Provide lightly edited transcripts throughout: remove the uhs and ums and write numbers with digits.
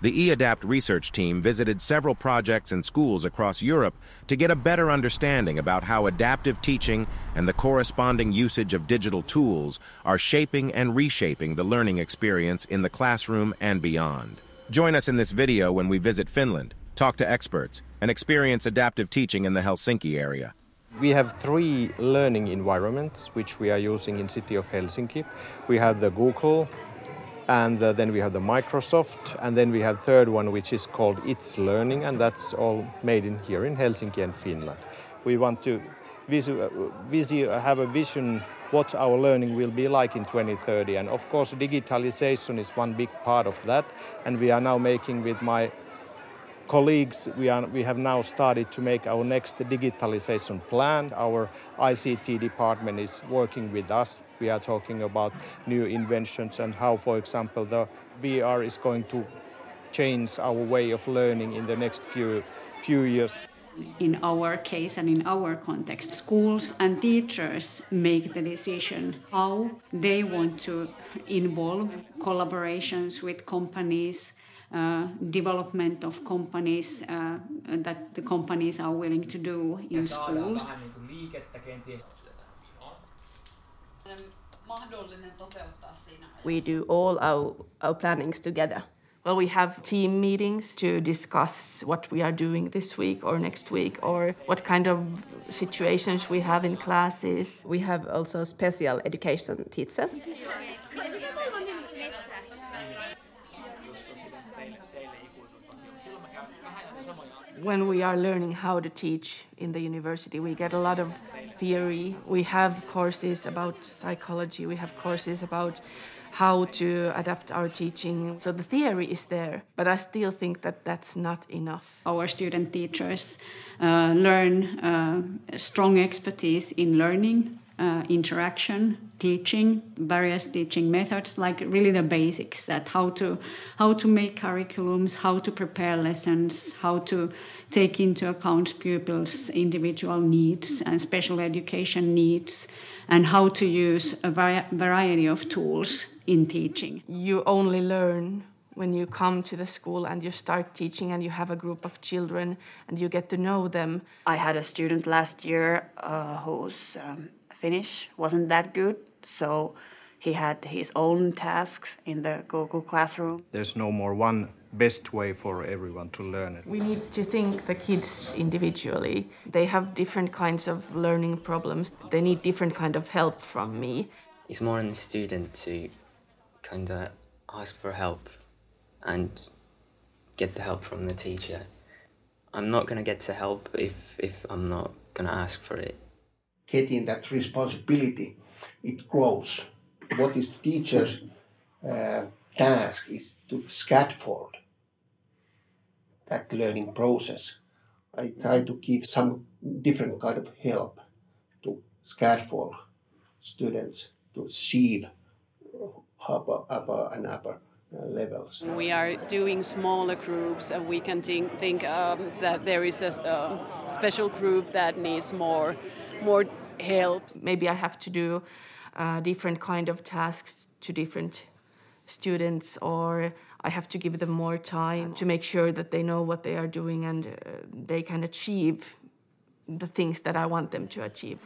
The eAdapt research team visited several projects and schools across Europe to get a better understanding about how adaptive teaching and the corresponding usage of digital tools are shaping and reshaping the learning experience in the classroom and beyond. Join us in this video when we visit Finland, talk to experts, and experience adaptive teaching in the Helsinki area. We have 3 learning environments which we are using in city of Helsinki. We have the Google, and then we have the Microsoft, and then we have third one which is called It's Learning, and that's all made here in Helsinki and Finland. We want to have a vision what our learning will be like in 2030, and of course digitalization is one big part of that, and we are now making with my colleagues, we have now started to make our next digitalization plan. Our ICT department is working with us. We are talking about new inventions and how, for example, the VR is going to change our way of learning in the next few years. In our case and in our context, schools and teachers make the decision how they want to involve collaborations with companies, development of companies that the companies are willing to do in schools. We do all our plannings together. Well, we have team meetings to discuss what we are doing this week or next week, or what kind of situations we have in classes. We have also a special education teacher. When we are learning how to teach in the university, we get a lot of theory. We have courses about psychology, we have courses about how to adapt our teaching. So the theory is there, but I still think that that's not enough. Our student teachers learn strong expertise in learning, interaction, teaching, various teaching methods, like really the basics, that how to make curriculums, how to prepare lessons, how to take into account pupils' individual needs and special education needs, and how to use a variety of tools in teaching. You only learn when you come to the school and you start teaching and you have a group of children and you get to know them. I had a student last year whose Finnish wasn't that good, so he had his own tasks in the Google Classroom. There's no more one best way for everyone to learn it. We need to think the kids individually. They have different kinds of learning problems. They need different kind of help from me. It's more on the student to kind of ask for help and get the help from the teacher. I'm not going to get the help if I'm not going to ask for it. Getting that responsibility, it grows. What is the teacher's task is to scaffold that learning process. I try to give some different kind of help to scaffold students to achieve upper levels. We are doing smaller groups, and we can think that there is a special group that needs more help. Maybe I have to do different kind of tasks to different students, or I have to give them more time to make sure that they know what they are doing and they can achieve the things that I want them to achieve.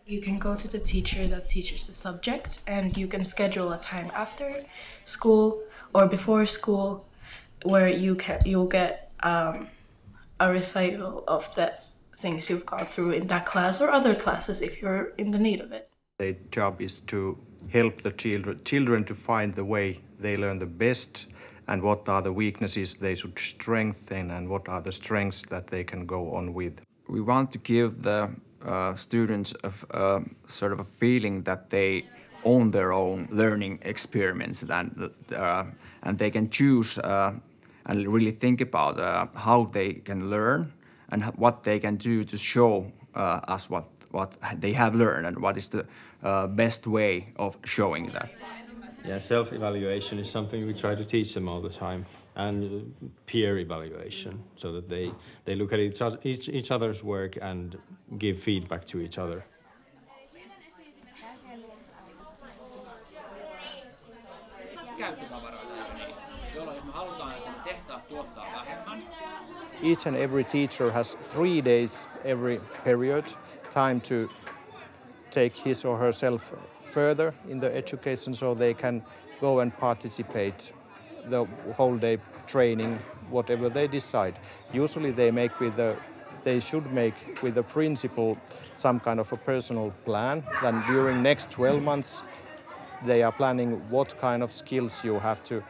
You can go to the teacher that teaches the subject, and you can schedule a time after school or before school where you'll get a recital of the things you've gone through in that class or other classes if you're in the need of it. Their job is to help the children to find the way they learn the best, and what are the weaknesses they should strengthen and what are the strengths that they can go on with. We want to give the students sort of a feeling that they own their own learning experiments, and they can choose and really think about how they can learn and what they can do to show us what they have learned and what is the best way of showing that. Yeah, self-evaluation is something we try to teach them all the time, and peer evaluation, so that they look at each other's work and give feedback to each other. Käyttötavaroita, jolloin jos me halutaan, että ne tehtaat Each and every teacher has 3 days every period time to take his or herself further in the education so they can go and participate the whole day training, whatever they decide. Usually they should make with the principal some kind of a personal plan. Then during next 12 months they are planning what kind of skills you have to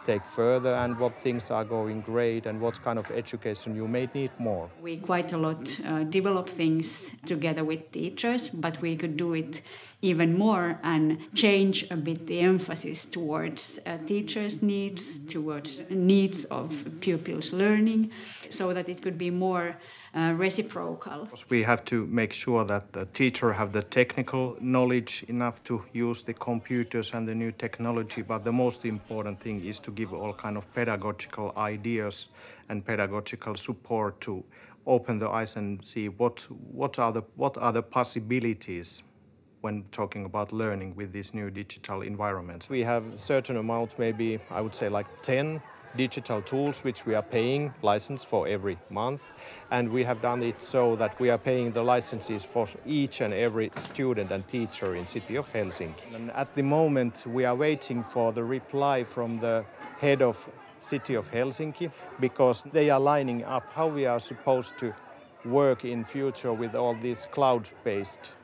take further and what things are going great and what kind of education you may need more. We quite a lot develop things together with teachers, but we could do it even more and change a bit the emphasis towards teachers' needs, towards needs of pupils' learning, so that it could be more reciprocal. We have to make sure that the teacher have the technical knowledge enough to use the computers and the new technology, but the most important thing is to give all kind of pedagogical ideas and pedagogical support to open the eyes and see what are the possibilities when talking about learning with this new digital environment. We have a certain amount, maybe I would say like 10 digital tools which we are paying license for every month, and we have done it so that we are paying the licenses for each and every student and teacher in city of Helsinki. And at the moment we are waiting for the reply from the head of city of Helsinki, because they are lining up how we are supposed to work in future with all these cloud-based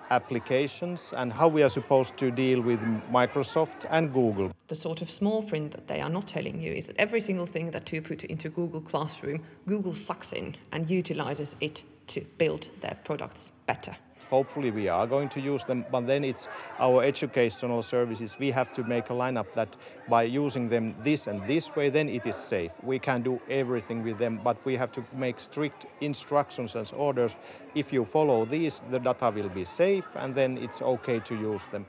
applications and how we are supposed to deal with Microsoft and Google. The sort of small print that they are not telling you is that every single thing that you put into Google Classroom, Google sucks in and utilizes it to build their products better. Hopefully we are going to use them, but then it's our educational services. We have to make a lineup that by using them this and this way, then it is safe. We can do everything with them, but we have to make strict instructions and orders. If you follow these, the data will be safe and then it's okay to use them.